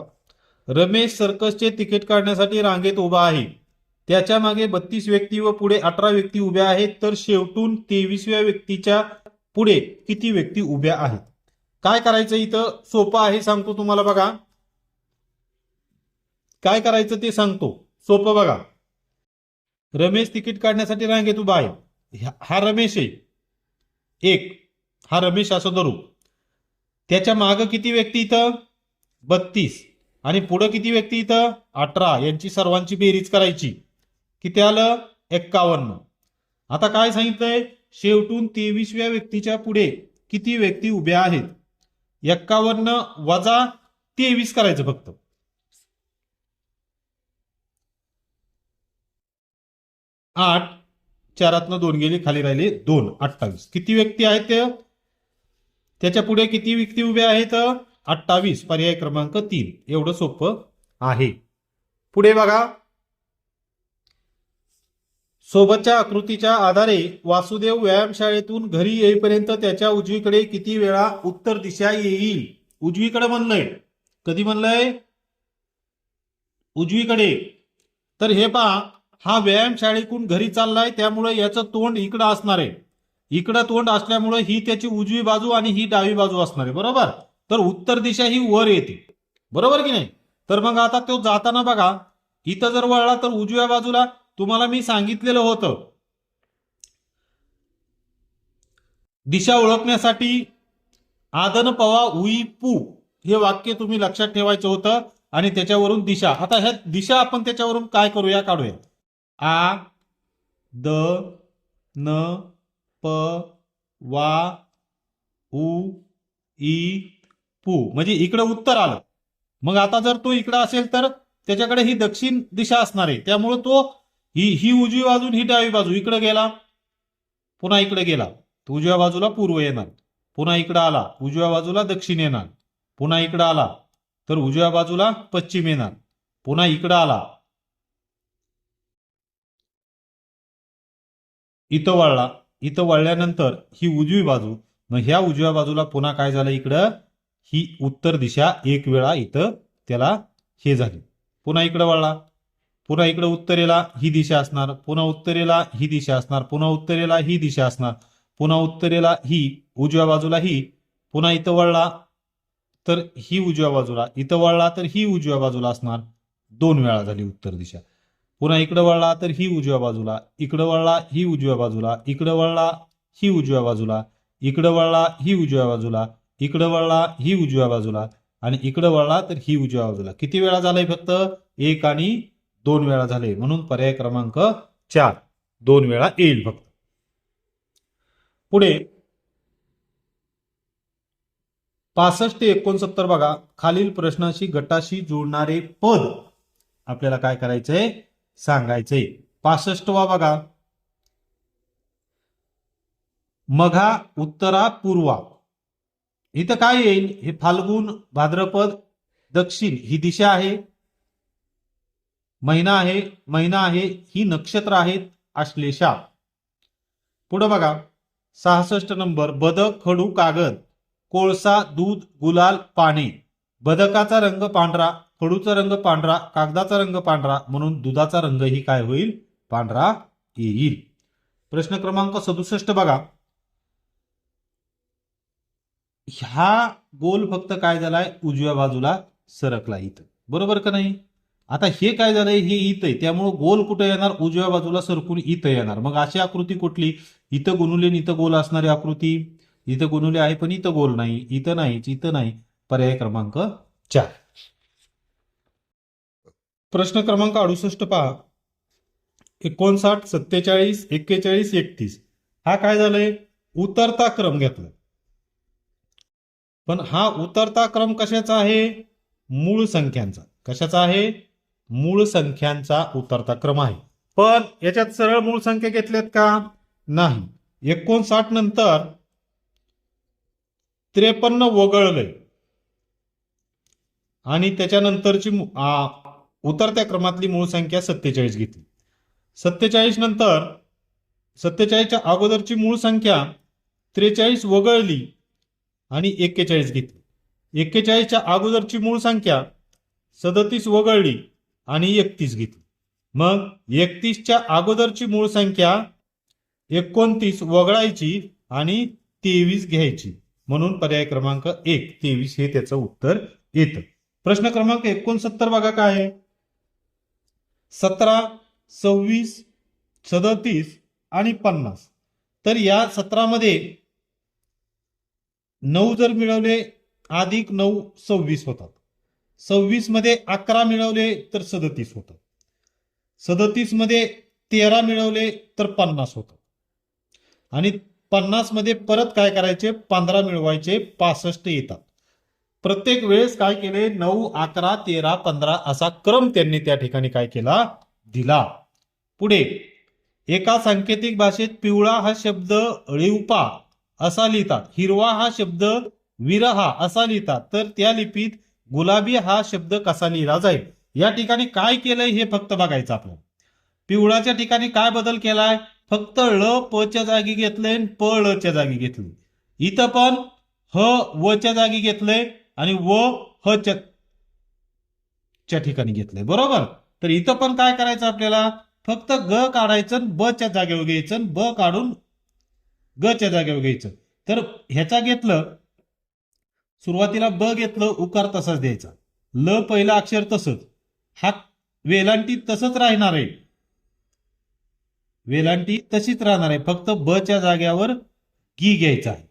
रमेश सर्कसचे तिकीट काढण्यासाठी रांगेत उभा आहे. त्याच्या मागे 32 व्यक्ती व पुढे 18 व्यक्ती उभ्या आहेत, तर शेवटून 23व्या व्यक्तीच्या पुढे किती व्यक्ती उभ्या आहेत. काय करायचं इथं सोपं आहे, सांगतो तुम्हाला बघा. काय करायचं ते सांगतो, सोपं बघा. रमेश तिकीट काढण्यासाठी रांगेत उभा आहे. हा रमेश आहे, एक, हा रमेश असं धरू. त्याच्या मागे किती व्यक्ती इथं, 32, आणि पुढे किती व्यक्ती इथं, 18. यांची सर्वांची बेरीज करायची, किती आलं, 51. आता काय सांगितलंय, शेवटून 23व्या व्यक्तीच्या पुढे किती व्यक्ती उभ्या आहेत. 51 वजा 23 करायचं फक्त. 8, 4तनं 2 गेली, खाली राहिले 2, 28. किती व्यक्ती आहेत ते, त्याच्या पुढे किती व्यक्ती उभ्या आहेत, 28. पर्याय क्रमांक 3. एवढं सोपं आहे. पुढे बघा सोबतच्या आकृतीच्या आधारे वासुदेव व्यायामशाळेतून घरी येईपर्यंत त्याच्या उजवीकडे किती वेळा उत्तर दिशा येईल? उजवीकडे म्हणलंय. कधी म्हणलंय? उजवीकडे. तर हे पहा, हा व्यायामशाळेतून घरी चाललाय, त्यामुळे याचं तोंड इकडं असणार आहे. इकडं तोंड असल्यामुळे ही त्याची उजवी बाजू आणि ही डावी बाजू असणार आहे. बरोबर. तर उत्तर दिशा ही वर येते. बरोबर की नाही? तर मग आता तो जाताना बघा, इथं जर वळला तर उजव्या बाजूला तुम्हाला मी सांगितलेलं होतं, दिशा ओळखण्यासाठी आदन पवा उई पू हे वाक्य तुम्ही लक्षात ठेवायचं होतं आणि त्याच्यावरून दिशा. आता ह्या दिशा आपण त्याच्यावरून काय करूया? काढूया. आ द न प वा उ ई पू म्हणजे इकडं उत्तर आलं. मग आता जर तो इकडं असेल तर त्याच्याकडे ही दक्षिण दिशा असणार आहे. त्यामुळे तो ही उजवी बाजू ही डावी बाजू इकडे गेला, पुन्हा इकडे गेला, तर उजव्या बाजूला पूर्व येणार. पुन्हा इकडे आला, उजव्या बाजूला दक्षिण येणार. पुन्हा इकडे आला तर उजव्या बाजूला पश्चिम येणार. पुन्हा इकडे आला, इथं वळला. इथं वळल्यानंतर ही उजवी बाजू, मग ह्या उजव्या बाजूला पुन्हा काय झालं? इकडं ही उत्तर दिशा एक वेळा इथं त्याला हे झाली. पुन्हा इकडे वळला, पुन्हा इकडे उत्तरेला ही दिशा असणार, पुन्हा उत्तरेला ही दिशा असणार, पुन्हा उत्तरेला ही दिशा असणार, पुन्हा उत्तरेला ही, उजव्या बाजूला ही. पुन्हा इथं वळला तर ही उजव्या बाजूला, इथं वळला तर ही उजव्या बाजूला असणार. दोन वेळा झाली उत्तर दिशा. पुन्हा इकडे वळला तर ही उजव्या बाजूला, इकडे वळला ही उजव्या बाजूला, इकडे वळला ही उजव्या बाजूला, इकडे वळला ही उजव्या बाजूला, इकडे वळला ही उजव्या बाजूला आणि इकडे वळला तर ही उजव्या बाजूला. किती वेळा झालंय? फक्त एक आणि दोन वेळा झाले. म्हणून पर्याय क्रमांक 4 दोन वेळा येईल फक्त. पुढे 65 ते 69 बघा, खालील प्रश्नाशी गटाशी जोडणारे पद आपल्याला काय करायचंय? सांगायचंय. 65वा बघा, मघा उत्तरा पूर्वा. इथं काय येईल? हे फाल्गुन, भाद्रपद, दक्षिण ही दिशा आहे, महिना आहे, महिना आहे, ही नक्षत्र आहेत, आश्लेषा. पुढे बघा 66 नंबर, बदक, खडू, कागद, कोळसा, दूध, गुलाल, पाणी. बदकाचा रंग पांढरा, खडूचा रंग पांढरा, कागदाचा रंग पांढरा, म्हणून दुधाचा रंग ही काय होईल? पांढरा येईल. प्रश्न क्रमांक 67 बघा, ह्या गोल फक्त काय झालाय? उजव्या बाजूला सरकला इथं. बरोबर का नाही? आता हे काय झालंय? हे इथं आहे, त्यामुळे गोल कुठे येणार? उजव्या बाजूला सरकून इथं येणार. मग अशी आकृती कुठली? इथं गुणुले इथं गोल असणारी आकृती. इथं गुणुले आहे पण इथं गोल नाही, इथं नाही, इथं नाही. पर्याय क्रमांक 4. प्रश्न क्रमांक 68 पहा, 59, 47, 41, 31 हा काय झालंय? उतरता क्रम घेतला. पण हा उतरता क्रम कशाचा आहे? मूळ संख्यांचा. कशाचा आहे? मूळ संख्यांचा उतरता क्रम आहे. पण याच्यात सरळ मूळ संख्या घेतल्यात का? नाही. 59 नंतर 53 वगळलंय आणि त्याच्यानंतरची उतरत्या क्रमातली मूळ संख्या 47 घेतली. 47 नंतर 47च्या अगोदरची मूळ संख्या 43 वगळली आणि 41 घेतली. 41च्या अगोदरची मूळ संख्या 37 वगळली आणि 31 घेतली. मग 31च्या अगोदरची मूळ संख्या 29 वगळायची आणि 23 घ्यायची. म्हणून पर्याय क्रमांक 1 23 हे त्याचं उत्तर येतं. प्रश्न क्रमांक 69 बघा काय आहे? 17, 26, 37 आणि 50. तर या 17 मध्ये 9 जर मिळवले अधिक 9 26 होतात. 26 मध्ये 11 मिळवले तर 37 होतात. 37 मध्ये 13 मिळवले तर 50 होतात. आणि 50 मध्ये परत काय करायचे? 15 मिळवायचे, 65 येतात. प्रत्येक वेळेस काय केले? 9, 11, 13, 15 असा क्रम त्यांनी त्या ठिकाणी काय केला? दिला. पुढे एका सांकेतिक भाषेत पिवळा हा शब्द ळिवपा असा लिहितात, हिरवा हा शब्द विरहा असा लिहितात, तर त्या लिपीत गुलाबी हा शब्द कसा लिहिला जाईल? या ठिकाणी काय केलंय हे फक्त बघायचं आपल्याला. पिवळाच्या ठिकाणी काय बदल केलाय? फक्त ळ प च्या जागी घेतलंय आणि प ळ च्या जागी घेतलंय. इथं पण ह व च्या जागी घेतलंय आणि व ह च्या ठिकाणी घेतलंय. बरोबर. तर इथं पण काय करायचं आपल्याला? फक्त ग काढायचं, ब च्या जागेवर घ्यायचं, ब काढून ग च्या जागेवर घ्यायचं. तर ह्याचा घेतलं, सुरुवातीला ब घेतलं, उकार तसाच द्यायचा. ल पहिलं अक्षर तसंच, हा वेलांटी तसंच राहणार आहे. वेलांटी तशीच राहणार आहे, फक्त ब च्या जाग्यावर गी घ्यायचा आहे.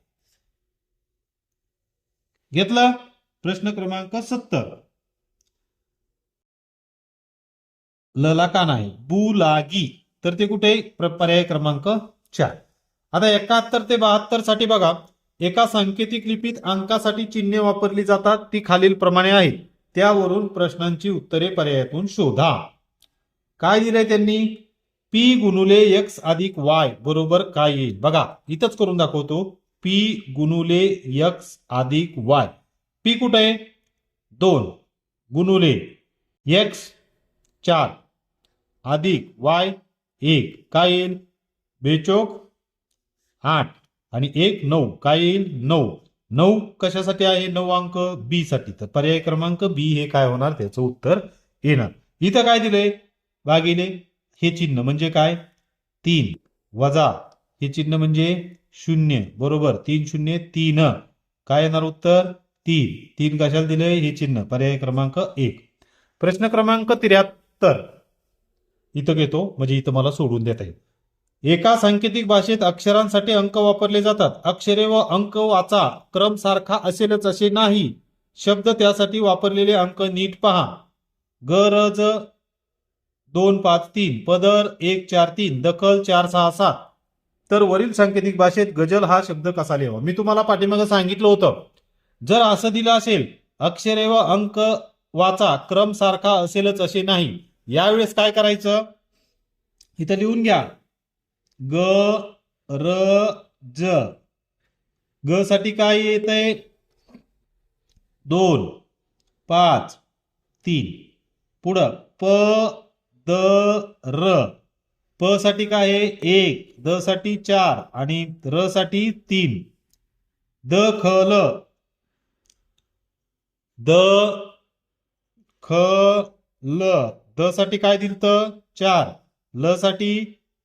घेतलं. प्रश्न क्रमांक 70. लला कान आहे, बुलागी, तर ते कुठे? पर्याय क्रमांक 4. आता 71 ते 72 साठी बघा, एका सांकेतिक लिपीत अंकासाठी चिन्हे वापरली जातात, ती खालील प्रमाणे आहेत. त्यावरून प्रश्नांची उत्तरे पर्यायातून शोधा. काय दिलंय त्यांनी? पी गुणुले एक्स अधिक वाय बरोबर काय येईल? बघा इथंच करून दाखवतो. पी गुणुले एक्स अधिक वाय. पी कुठे आहे? 2 गुणुले एक्स 4 अधिक वाय 1 काय येईल? बेचोक 8 आणि 1 9 काय येईल? 9. 9 कशासाठी आहे? 9 अंक बी साठी. तर पर्याय क्रमांक बी हे काय होणार? त्याचं उत्तर येणार. इथं काय दिलंय? भागिले हे चिन्ह म्हणजे काय? 3 वजा हे चिन्ह म्हणजे 0 बरोबर. 3 0 3 काय येणार उत्तर? 3. 3 कशाला दिलंय? हे चिन्ह. पर्याय क्रमांक 1. प्रश्न क्रमांक 73 इथं घेतो, म्हणजे इथं मला सोडून देता येईल. एका सांकेतिक भाषेत अक्षरांसाठी अंक वापरले जातात. अक्षरे व अंक वाचा, क्रम सारखा असेलच असे नाही. शब्द त्यासाठी वापरलेले अंक नीट पहा. गरज 2 5 3, पदर 1 4 3, दखल 4 6 7. तर वरील सांकेतिक भाषेत गजल हा शब्द कसा लिहावा? मी तुम्हाला पाठीमागे सांगितलं होतं, जर असं दिलं असेल अक्षरे व अंक वाचा, क्रम सारखा असेलच असे नाही, यावेळेस काय करायचं? इथं लिहून घ्या. ग र ज. ग साठी काय येत आहे? 2 5 3. पुढं प द र. प साठी काय आहे? 1. द साठी 4 आणि र साठी 3. द ख ल. द ख ल. द साठी काय दिलं? 4. ल साठी,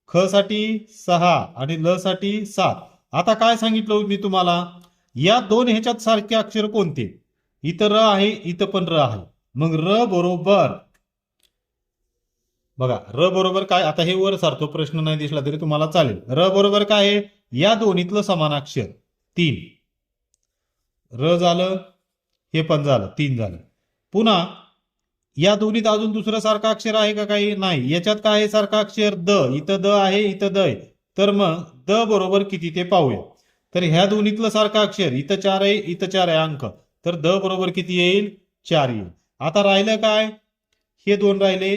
ख साठी 6 आणि ल साठी 7. आता काय सांगितलं मी तुम्हाला? या दोन ह्याच्यात सारखे अक्षर कोणते? इथं र आहे, इथं पण र आहे. मग र बरोबर, बघा र बरोबर काय? आता हे वर सारखं प्रश्न नाही दिसला तरी तुम्हाला चालेल. र बरोबर काय आहे? या दोन्हीतलं समान अक्षर 3. र झालं, हे पण झालं, 3 झालं. पुन्हा या दोन्हीत अजून दुसरं सारखं अक्षर आहे का? काही नाही. याच्यात काय आहे सारखं अक्षर? द. इथं द आहे, इथं द आहे. तर मग द बरोबर किती ते पाहूया. तर ह्या दोन्हीतलं सारखं अक्षर इथं 4 आहे, इथं 4 आहे अंक. तर द बरोबर किती येईल? 4 येईल. आता राहिलं काय? हे 2 राहिले,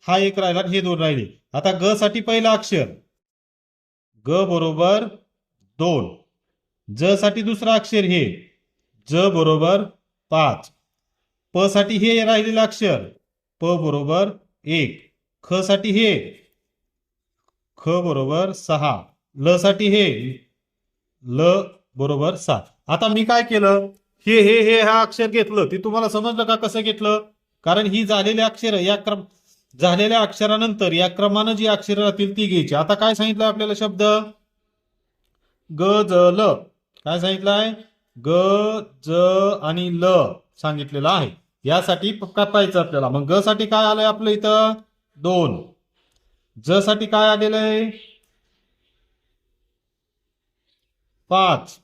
हा 1 राहिला, हे 2 राहिले. आता ग साठी पहिलं अक्षर ग बरोबर 2. ज साठी दुसरं अक्षर हे ज बरोबर 5. प साठी हे राहिलेलं अक्षर प बरोबर 1. ख साठी हे ख बरोबर 6. ल साठी हे ल बरोबर 7. आता मी काय केलं? हे हा अक्षर घेतलं. ते तुम्हाला समजलं का कसं घेतलं? कारण ही झालेली अक्षर या झालेल्या अक्षरानंतर या क्रमानं जी अक्षरं राहतील ती घ्यायची. आता काय सांगितलं आपल्याला शब्द? ग ज ल. काय सांगितलंय? ग ज आणि ल सांगितलेलं आहे. यासाठी कापायचं आपल्याला. मग ग साठी काय आलंय आपलं इथं? 2. ज साठी काय आलेलं आहे? 5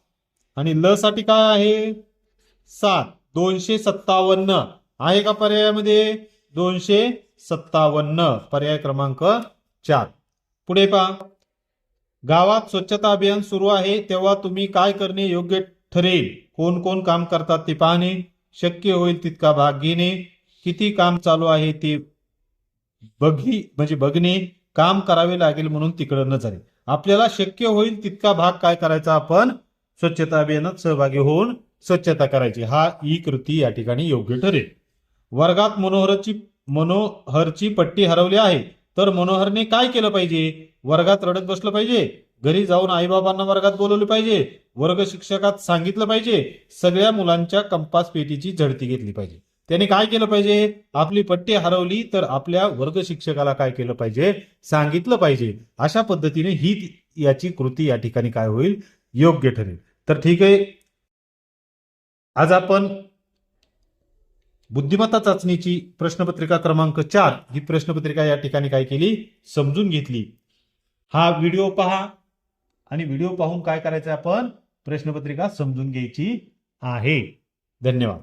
आणि ल साठी काय आहे? 7. 257 आहे का पर्यायामध्ये? 257 पर्याय क्रमांक 4. पुढे पहा. गावात स्वच्छता अभियान सुरू आहे तेव्हा तुम्ही काय करणे योग्य ठरेल? कोण कोण काम करतात ते पाहणे, शक्य होईल तितका भाग घेणे, किती काम चालू आहे ते बघणे, काम करावे लागेल म्हणून तिकडं न जाणे. आपल्याला शक्य होईल तितका भाग काय करायचा? आपण स्वच्छता अभियानात सहभागी होऊन स्वच्छता करायची. हा ई कृती या ठिकाणी योग्य ठरेल. वर्गात मनोहरची पट्टी हरवली आहे. तर मनोहरने काय केलं पाहिजे? वर्गात रडत बसलं पाहिजे, घरी जाऊन आईबाबांना वर्गात बोलवले पाहिजे, वर्ग शिक्षकात सांगितलं पाहिजे, सगळ्या मुलांच्या कंपास पेटीची झडती घेतली पाहिजे. त्याने काय केलं पाहिजे? आपली पट्टी हरवली तर आपल्या वर्ग शिक्षकाला काय केलं पाहिजे? सांगितलं पाहिजे. अशा पद्धतीने ही याची कृती या ठिकाणी काय होईल? योग्य ठरेल. तर ठीक आहे, आज आपण बुद्धिमत्ता चाचणीची प्रश्नपत्रिका क्रमांक 4 ही प्रश्नपत्रिका या ठिकाणी काय केली? समजून घेतली. हा व्हिडिओ पहा आणि व्हिडिओ पाहून काय करायचं? आपण प्रश्नपत्रिका समजून घ्यायची आहे. धन्यवाद.